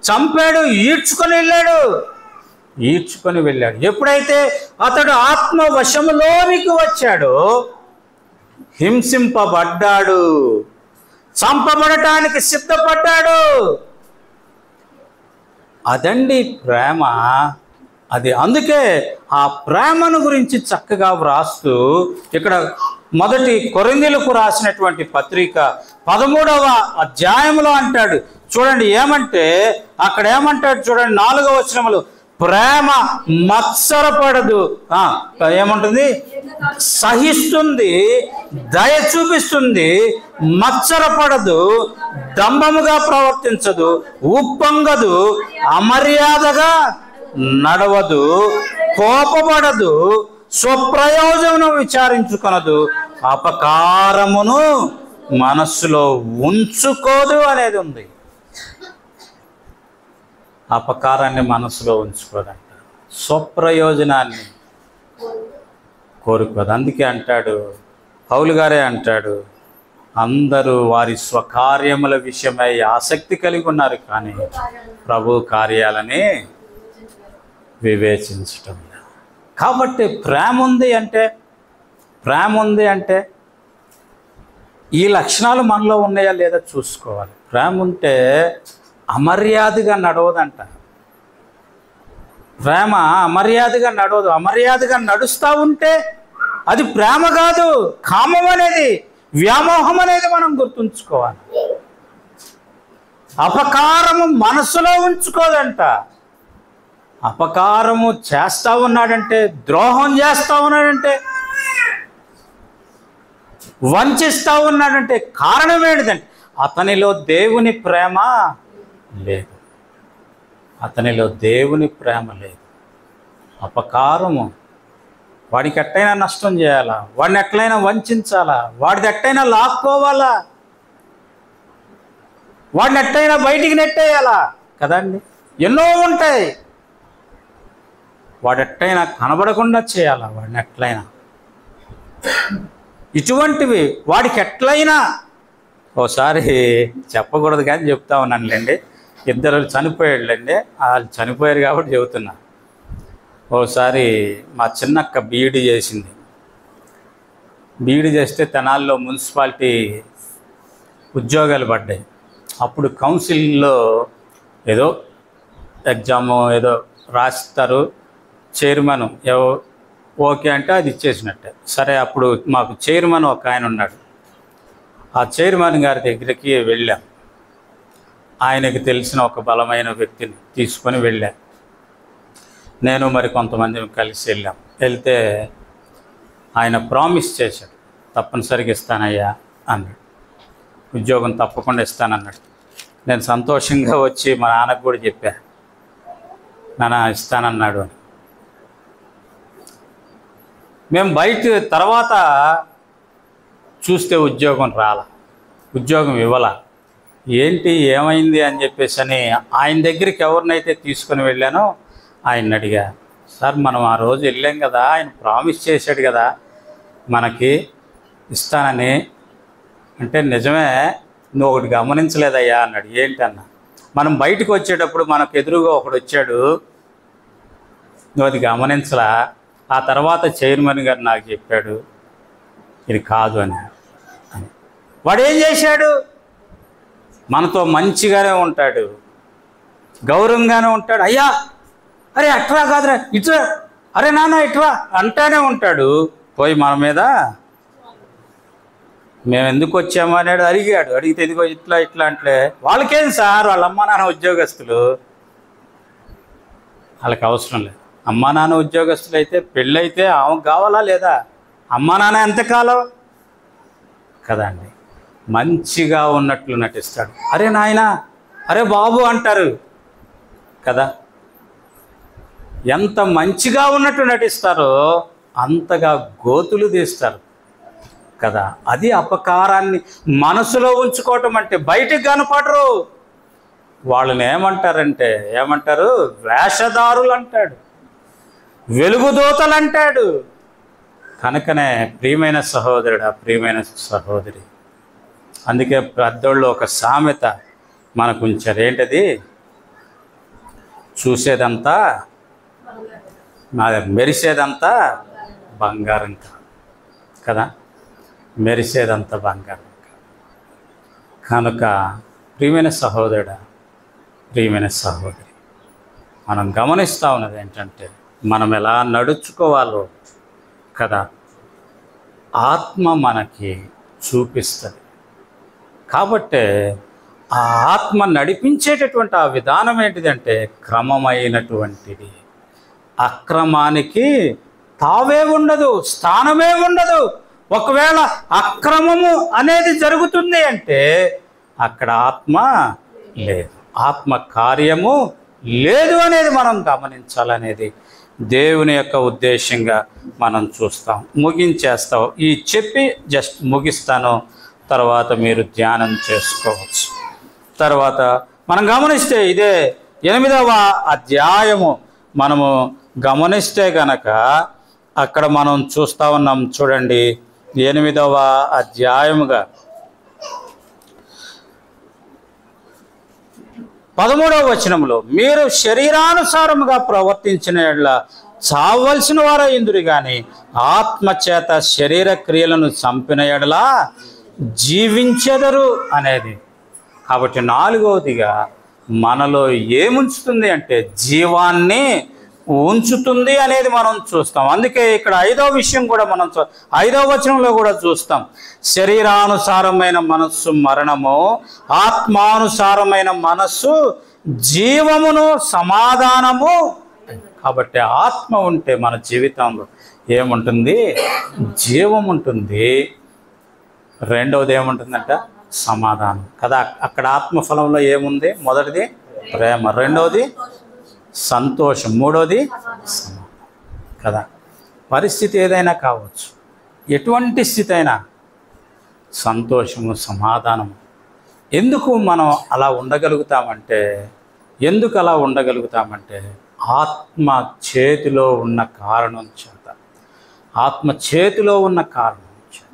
చంపాడు, ఈడ్చుకొని వెళ్ళాడు. ఎప్పుడైతే అతడు ఆత్మ వశములోనికి వచ్చాడో హింసింపబడ్డాడు, చంపబడటానికి సిద్ధపడ్డాడు. అదండి ప్రేమ. అది అందుకే ఆ ప్రేమను గురించి చక్కగా వ్రాస్తూ ఇక్కడ 1 కొరింథీయులకు రాసినటువంటి పత్రిక 13వ అధ్యాయంలో అంటాడు చూడండి. ఏమంటే అక్కడ ఏమంటాడు చూడండి, 4వ వచనంలో, ప్రేమ మత్సరపడదు, ఏమంటుంది? సహిస్తుంది, దయ చూపిస్తుంది, మత్సరపడదు, దంభముగా ప్రవర్తించదు, ఉప్పొంగదు, అమర్యాదగా నడవదు, కోపపడదు, స్వప్రయోజనం విచారించుకొనదు, అపకారమును మనస్సులో ఉంచుకోదు అనేది ఉంది. అపకారాన్ని మనసులో ఉంచుకోదంట, స్వప్రయోజనాన్ని కోరుకోదు. అందుకే అంటాడు, పౌలు గారే అంటాడు, అందరూ వారి స్వకార్యముల విషయమై ఆసక్తి కలిగి ఉన్నారు, కానీ ప్రభు కార్యాలని వివేచించటం. కాబట్టి ప్రేమ ఉంది అంటే ఈ లక్షణాలు మనలో ఉన్నాయా లేదా చూసుకోవాలి. ప్రేమ ఉంటే అమర్యాదగా నడవదంట. ప్రేమ అమర్యాదగా నడవదు. అమర్యాదగా నడుస్తూ ఉంటే అది ప్రేమ కాదు, కామం అనేది, వ్యామోహం అనేది మనం గుర్తుంచుకోవాలి. అపకారము మనసులో ఉంచుకోదంట. అపకారము చేస్తూ ఉన్నాడంటే, ద్రోహం చేస్తూ ఉన్నాడంటే, వంచిస్తూ ఉన్నాడంటే కారణం ఏంటిదంటే అతనిలో దేవుని ప్రేమ లేదు. అపకారము, వాడికి ఎట్టయినా నష్టం చేయాలా, వాడిని ఎట్లయినా వంచాలా, వాడిది ఎట్టయినా లాక్కోవాలా, వాడిని ఎట్టయినా బయటికి నెట్టేయాలా కదండి. ఎన్నో ఉంటాయి. వాడు ఎట్టయినా కనబడకుండా చేయాలా, వాడిని ఎట్లయినా, ఇటువంటివి వాడికి ఎట్లయినా. ఓసారి చెప్పకూడదు కానీ చెప్తా ఉన్నానులేండి. 2 చనిపోయాడులేండి, వాళ్ళు చనిపోయారు కాబట్టి చెబుతున్నా. ఓసారి మా చిన్నక్క బీఈడీ చేసింది. బీఈడీ చేస్తే తెనాలిలో మున్సిపాలిటీ ఉద్యోగాలు పడ్డాయి. అప్పుడు కౌన్సిల్లో ఏదో ఎగ్జాము ఏదో రాస్తారు, చైర్మన్ ఓకే అంటే అది ఇచ్చేసినట్టే. సరే, అప్పుడు మాకు చైర్మన్ ఒక ఆయన ఉన్నాడు. ఆ చైర్మన్ గారి దగ్గరికి వెళ్ళాం. ఆయనకి తెలిసిన ఒక బలమైన వ్యక్తిని తీసుకొని వెళ్ళాం. నేను మరి కొంతమంది కలిసి వెళ్తే ఆయన ప్రామిస్ చేశాడు, తప్పనిసరిగా ఇస్తానయ్యా అన్నాడు. ఉద్యోగం తప్పకుండా ఇస్తానన్నాడు. నేను సంతోషంగా వచ్చి మా నాన్నకు కూడా చెప్పా, నాన్న ఇస్తానన్నాడు అని. మేము బయట తర్వాత చూస్తే ఉద్యోగం ఉద్యోగం ఇవ్వాల. ఏంటి ఏమైంది అని చెప్పేసి అని ఆయన దగ్గరికి ఎవరినైతే తీసుకొని వెళ్ళానో ఆయన అడిగా, సార్ మనం ఆ రోజు వెళ్ళాం కదా, ఆయన ప్రామిస్ చేశాడు కదా మనకి ఇస్తానని. అంటే నిజమే, నువ్వు ఒకటి గమనించలేదయ్యా అన్నాడు. ఏంటన్నా? మనం బయటకు వచ్చేటప్పుడు మనకు ఎదురుగా ఒకడు వచ్చాడు, నువ్వు అది గమనించలా. ఆ తర్వాత చైర్మన్ గారు నాకు చెప్పాడు ఇది కాదు అని. వాడు ఏం చేశాడు? మనతో మంచిగానే ఉంటాడు, గౌరవంగానే ఉంటాడు. అయ్యా అరే అట్లా కాదురా ఇట్లా, అరే నాన్న ఇట్లా అంటానే ఉంటాడు. పోయి మన మీద మేము ఎందుకు వచ్చామో అనేది అడిగాడు. అడిగితే ఎందుకో ఇట్లా ఇట్లా అంటే, వాళ్ళకేం సార్, వాళ్ళ అమ్మ నాన్న ఉద్యోగస్తులు, వాళ్ళకి అవసరం లేదు. అమ్మా నాన్న ఉద్యోగస్తులు అయితే పెళ్ళైతే ఆమెకు కావాలా లేదా? అమ్మా నాన్న ఎంతకాలం కదా అండి. మంచిగా ఉన్నట్లు నటిస్తాడు. అరే నాయన, అరే బాబు అంటారు కదా. ఎంత మంచిగా ఉన్నట్టు నటిస్తారో అంతగా గోతులు తీస్తారు కదా. అది అపకారాన్ని మనసులో ఉంచుకోవటం అంటే. బయటికి కనపడరు. వాళ్ళని ఏమంటారు? వేషధారులు అంటాడు, వెలుగుదూతలు అంటాడు. కనుకనే ప్రియమైన సహోదరుడా, ప్రియమైన సహోదరి, అందుకే పెద్దోళ్ళు ఒక సామెత మనకు ఉంచారు. ఏంటది? చూసేదంతా మెరిసేదంతా బంగారం కాదు కదా. మెరిసేదంతా బంగారం కాదు. కనుక ప్రియమైన సహోదరుడా, ప్రియమైన సహోదరి, మనం గమనిస్తూ ఉన్నది ఏంటంటే మనం ఎలా నడుచుకోవాలో కదా ఆత్మ మనకి చూపిస్తుంది. కాబట్టే ఆ ఆత్మ నడిపించేటటువంటి ఆ విధానం ఏంటిదంటే క్రమమైనటువంటిది. అక్రమానికి తావే ఉండదు, స్థానమే ఉండదు. ఒకవేళ అక్రమము అనేది జరుగుతుంది అంటే అక్కడ ఆత్మ లేదు, ఆత్మ కార్యము లేదు అనేది మనం గమనించాలనేది దేవుని యొక్క ఉద్దేశంగా మనం చూస్తాం. ముగించేస్తాం. ఈ చెప్పి జస్ట్ ముగిస్తాను, తర్వాత మీరు ధ్యానం చేసుకోవచ్చు. తర్వాత మనం గమనిస్తే ఇదే 8వ అధ్యాయము మనము గమనిస్తే గనక అక్కడ మనం చూస్తూ ఉన్నాం. చూడండి, 8వ అధ్యాయముగా 13వ వచనంలో, మీరు శరీరానుసారముగా ప్రవర్తించిన యెడల చావవలసిన వారయ్యుందురు గాని ఆత్మచేత శరీర క్రియలను చంపిన యెడల జీవించెదరు అనేది. కాబట్టి 4వదిగా మనలో ఏముంచుతుంది అంటే జీవాన్ని ఉంచుతుంది అనేది మనం చూస్తాం. అందుకే ఇక్కడ 5వ విషయం కూడా మనం 5వ వచనంలో కూడా చూస్తాం. శరీరానుసారమైన మనస్సు మరణము, ఆత్మానుసారమైన మనస్సు జీవమును సమాధానము. కాబట్టి ఆత్మ ఉంటే మన జీవితంలో ఏముంటుంది? జీవం ఉంటుంది. రెండవది ఏముంటుందంట? సమాధానం కదా. అక్కడ ఆత్మఫలంలో ఏముంది? మొదటిది ప్రేమ, రెండవది సంతోషం, మూడవది సమాధానం కదా. పరిస్థితి ఏదైనా కావచ్చు, ఎటువంటి స్థితి అయినా సంతోషము, సమాధానము. ఎందుకు మనం అలా ఉండగలుగుతామంటే ఆత్మ చేతిలో ఉన్న కారణం చేత, ఆత్మ చేతిలో ఉన్న కారణం చేత.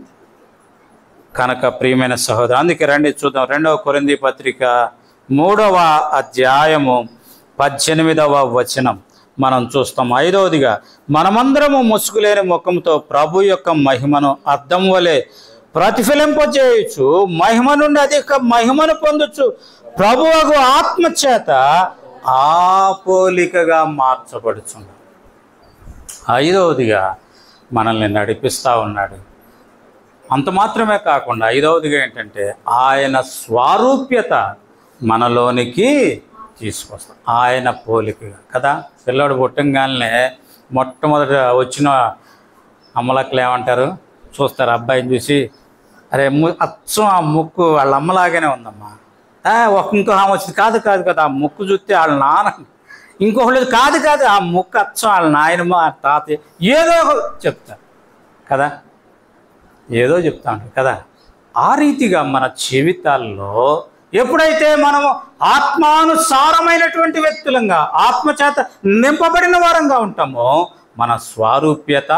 కనుక ప్రియమైన సహోదరు, అందుకే రండి చూద్దాం. 2వ కొరింథీ పత్రిక 3వ అధ్యాయము 18వ వచనం మనం చూస్తాం. 5వదిగా, మనమందరము ముసుగులేని ముఖంతో ప్రభు యొక్క మహిమను అద్దం వలె ప్రతిఫలింపజేయచ్చు, మహిమ నుండి అధిక మహిమను పొందొచ్చు, ప్రభువగు ఆత్మ చేత ఆ పోలికగా మార్చబడుచున్నాం. 5వదిగా మనల్ని నడిపిస్తూ ఉన్నాడు. అంత మాత్రమే కాకుండా 5వదిగా ఏంటంటే ఆయన స్వారూప్యత మనలోనికి తీసుకొస్తాం, ఆయన పోలికగా కదా. పిల్లడు పుట్టంగానే మొట్టమొదట వచ్చిన అమ్మలక్కలు ఏమంటారు? చూస్తారు అబ్బాయిని చూసి, అరే అచ్చం ఆ ముక్కు వాళ్ళ అమ్మలాగానే ఉందమ్మా. ఇంకో ఆమె వచ్చింది, కాదు కాదు కదా, ఆ ముక్కు చూస్తే వాళ్ళ నాన్న ఇంకొకళ్ళు కాదు కాదు ఆ ముక్క అచ్చం వాళ్ళ నాయనమ్మ ఆ తాతయ్య ఏదో చెప్తారు కదా, ఏదో చెప్తా ఉంటారు కదా. ఆ రీతిగా మన జీవితాల్లో ఎప్పుడైతే మనము ఆత్మానుసారమైనటువంటి వ్యక్తులంగా ఆత్మచేత నింపబడిన వారంగా ఉంటామో మన స్వారూప్యత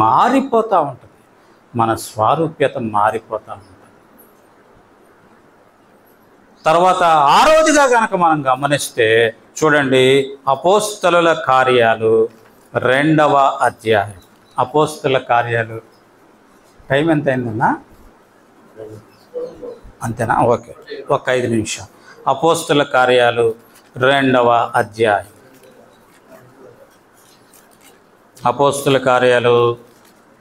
మారిపోతూ ఉంటుంది. మన స్వారూప్యత మారిపోతూ ఉంటుంది. తర్వాత ఆరోదిగా కనుక మనం గమనిస్తే చూడండి, అపోస్తలుల కార్యాలు 2వ అధ్యాయం. అపోస్తలుల కార్యాలు టైం ఎంత అయిందన్నా? అంతేనా? ఓకే, ఒక 5 నిమిషాలు. అపోస్తలుల కార్యాలు 2వ అధ్యాయం. అపోస్తలుల కార్యాలు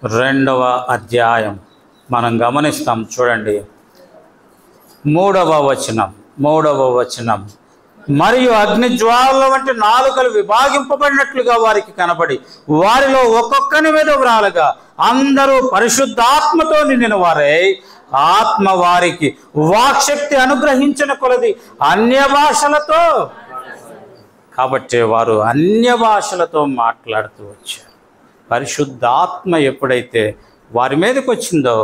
2వ అధ్యాయం మనం గమనిస్తాం. చూడండి 3వ వచనం. మరియు అగ్నిజ్వాల వంటి నాలుకలు విభాగింపబడినట్లుగా వారికి కనబడి వారిలో ఒక్కొక్కని మీద వ్రాలగా అందరూ పరిశుద్ధాత్మతో నిండిన వారై ఆత్మ వారికి వాక్శక్తి అనుగ్రహించిన కొలది అన్య భాషలతో, కాబట్టి వారు అన్య భాషలతో మాట్లాడుతూ వచ్చారు. పరిశుద్ధాత్మ ఎప్పుడైతే వారి మీదకి వచ్చిందో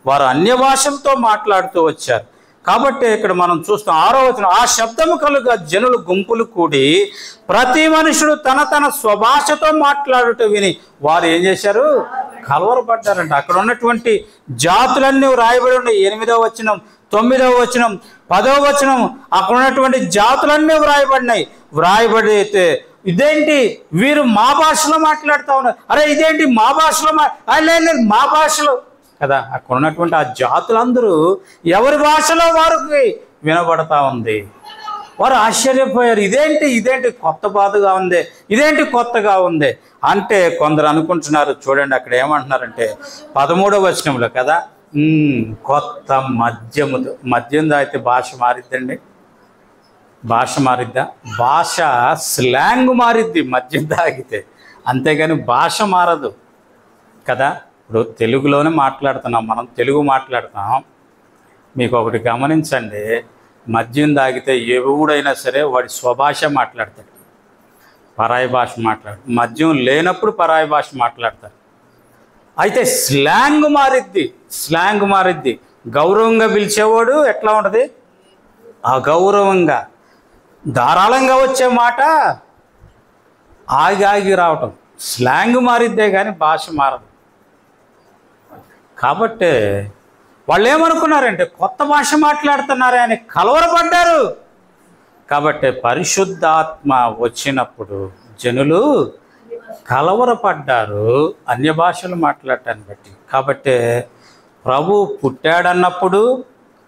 వారు అన్య భాషలతో మాట్లాడుతూ వచ్చారు. కాబట్టి ఇక్కడ మనం చూస్తాం 6వ వచనం, ఆ శబ్దము కలుగా జనులు గుంపులు కూడి ప్రతి మనుషుడు తన తన స్వభాషతో మాట్లాడుట విని వారు ఏం చేశారు? కలవరపడ్డారంట. అక్కడ ఉన్నటువంటి జాతులన్నీ రాయబడి ఉన్నాయి. 8వ వచనం, 9వ వచనం, 10వ వచనం, అక్కడ ఉన్నటువంటి జాతులన్నీ వ్రాయబడి అయితే ఇదేంటి వీరు మా భాషలో మాట్లాడుతూ ఉన్నారు, అరే ఇదేంటి మా భాషలో లేదు మా భాషలో కదా. అక్కడ ఉన్నటువంటి ఆ జాతులందరూ ఎవరి భాషలో వారికి వినబడతా ఉంది. వారు ఆశ్చర్యపోయారు, ఇదేంటి కొత్త బాధగా ఉంది, ఇదేంటి కొత్తగా ఉంది అంటే కొందరు అనుకుంటున్నారు. చూడండి అక్కడ ఏమంటున్నారంటే 13వ వచనంలో కదా, కొత్త మద్యం తాగితే భాష మారిద్దండి. భాష మారిద్దా? భాష స్లాంగ్ మారిద్ది మద్యం తాగితే, అంతేగాని భాష మారదు కదా. ఇప్పుడు తెలుగులోనే మాట్లాడుతున్నాం, మనం తెలుగు మాట్లాడుతున్నాం. మీకు ఒకటి గమనించండి, మద్యం తాగితే ఎవడైనా సరే వాడి స్వభాష మాట్లాడతాడు, పరాయి భాష మాట్లాడతాడు. మద్యం లేనప్పుడు పరాయి భాష మాట్లాడతారు. అయితే స్లాంగ్ మారిద్ది. గౌరవంగా పిలిచేవాడు ఎట్లా ఉంటుంది? అగౌరవంగా, ధారాళంగా వచ్చే మాట ఆగి రావటం. స్లాంగ్ మారిద్దే కానీ భాష మారదు. కాబట్టి వాళ్ళు ఏమనుకున్నారంటే కొత్త భాష మాట్లాడుతున్నారే అని కలవరపడ్డారు. కాబట్టి పరిశుద్ధాత్మ వచ్చినప్పుడు జనులు కలవరపడ్డారు అన్య భాషలు మాట్లాడటాన్ని బట్టి. కాబట్టి ప్రభు పుట్టాడన్నప్పుడు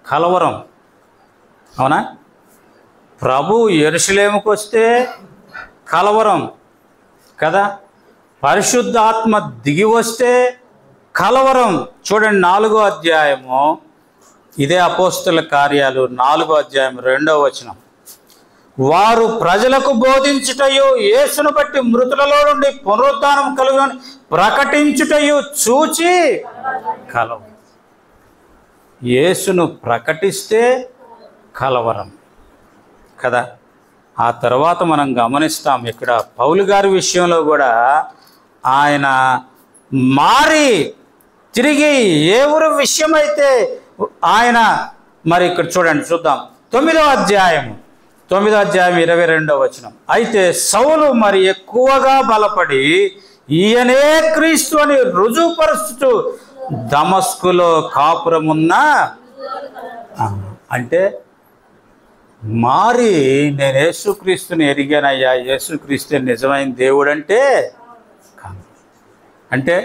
కలవరం, అవునా? ప్రభు యెరూషలేముకు వస్తే కలవరం కదా. పరిశుద్ధాత్మ దిగి వస్తే కలవరం. చూడండి 4వ అధ్యాయము, ఇదే అపోస్తలుల కార్యాలు 4వ అధ్యాయం 2వ వచనం. వారు ప్రజలకు బోధించుటయు యేసును బట్టి మృతులలో నుండి పునరుద్ధానం కలుగును ప్రకటించుటయు చూచి కలవరం. యేసును ప్రకటిస్తే కలవరం కదా. ఆ తర్వాత మనం గమనిస్తాం ఇక్కడ పౌలు గారి విషయంలో కూడా ఆయన మారి తిరిగి ఏ ఊరు విషయమైతే ఆయన మరి ఇక్కడ చూద్దాం 9వ అధ్యాయం 22వ వచనం. అయితే సౌలు మరి ఎక్కువగా బలపడి ఈయనే క్రీస్తు అని రుజువుపరుస్తూ దమస్కులో కాపురమున్న, అంటే మారి నేను యేసుక్రీస్తుని ఎరిగానయ్యా, యేసుక్రీస్తు నిజమైన దేవుడు అంటే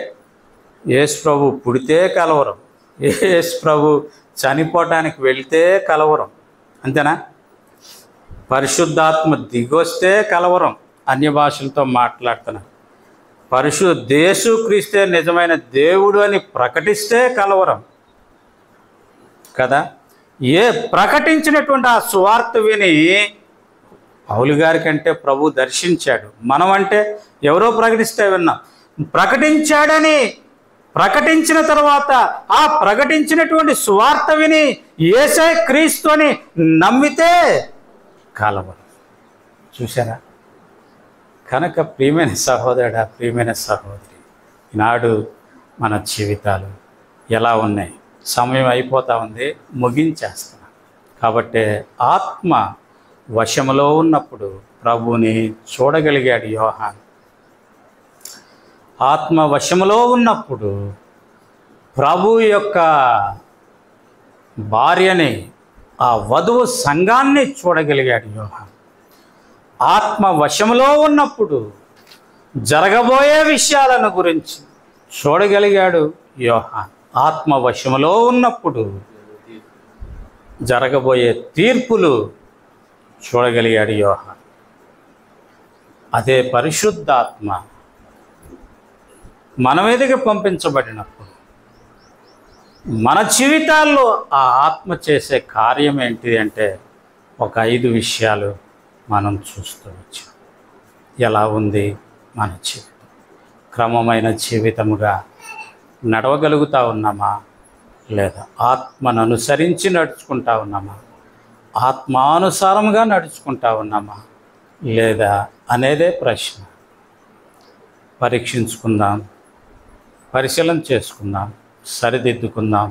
యేసు ప్రభు పుడితే కలవరం, యేసు ప్రభు చనిపోవటానికి వెళితే కలవరం, అంతేనా? పరిశుద్ధాత్మ దిగొస్తే కలవరం, అన్య భాషలతో మాట్లాడుతున్నారు. యేసుక్రీస్తే నిజమైన దేవుడు అని ప్రకటిస్తే కలవరం కదా. ప్రకటించినటువంటి ఆ సువార్త విని పౌలు గారి కంటే ప్రభు దర్శించాడు. మనం అంటే ఎవరో ప్రకటిస్తే విన్నాం. ప్రకటించాడని ప్రకటించిన తర్వాత ఆ ప్రకటించినటువంటి సువార్త విని యేసే క్రీస్తు అని నమ్మితే కలవరం. చూసారా? కనుక ప్రియమైన సహోదరుడా, ప్రియమైన సహోదరి, ఈనాడు మన జీవితాలు ఎలా ఉన్నాయి? సమయం అయిపోతూ ఉంది, ముగించేస్తున్నాం. కాబట్టి ఆత్మ వశములో ఉన్నప్పుడు ప్రభువుని చూడగలిగాడు యోహాను. ఆత్మ వశములో ఉన్నప్పుడు ప్రభు యొక్క భార్యని, ఆ వధువు సంఘాన్ని చూడగలిగాడు యోహాను. ఆత్మ వశములో ఉన్నప్పుడు జరగబోయే విషయాలను గురించి చూడగలిగాడు యోహాను. ఆత్మ వశములో ఉన్నప్పుడు జరగబోయే తీర్పులు చూడగలిగాడు యోహాను. అదే పరిశుద్ధాత్మ మన మీదకి పంపించబడినప్పుడు మన జీవితాల్లో ఆ ఆత్మ చేసే కార్యం ఏంటి అంటే ఒక 5 విషయాలు మనం చూస్తూ వచ్చాం. ఎలా ఉంది మన జీవితం? క్రమమైన జీవితముగా నడవగలుగుతూ ఉన్నామా? లేదా ఆత్మను అనుసరించి నడుచుకుంటా ఉన్నామా? ఆత్మానుసారంగా నడుచుకుంటా ఉన్నామా లేదా అనేదే ప్రశ్న. పరీక్షించుకుందాం, పరిశీలన చేసుకుందాం, సరిదిద్దుకుందాం.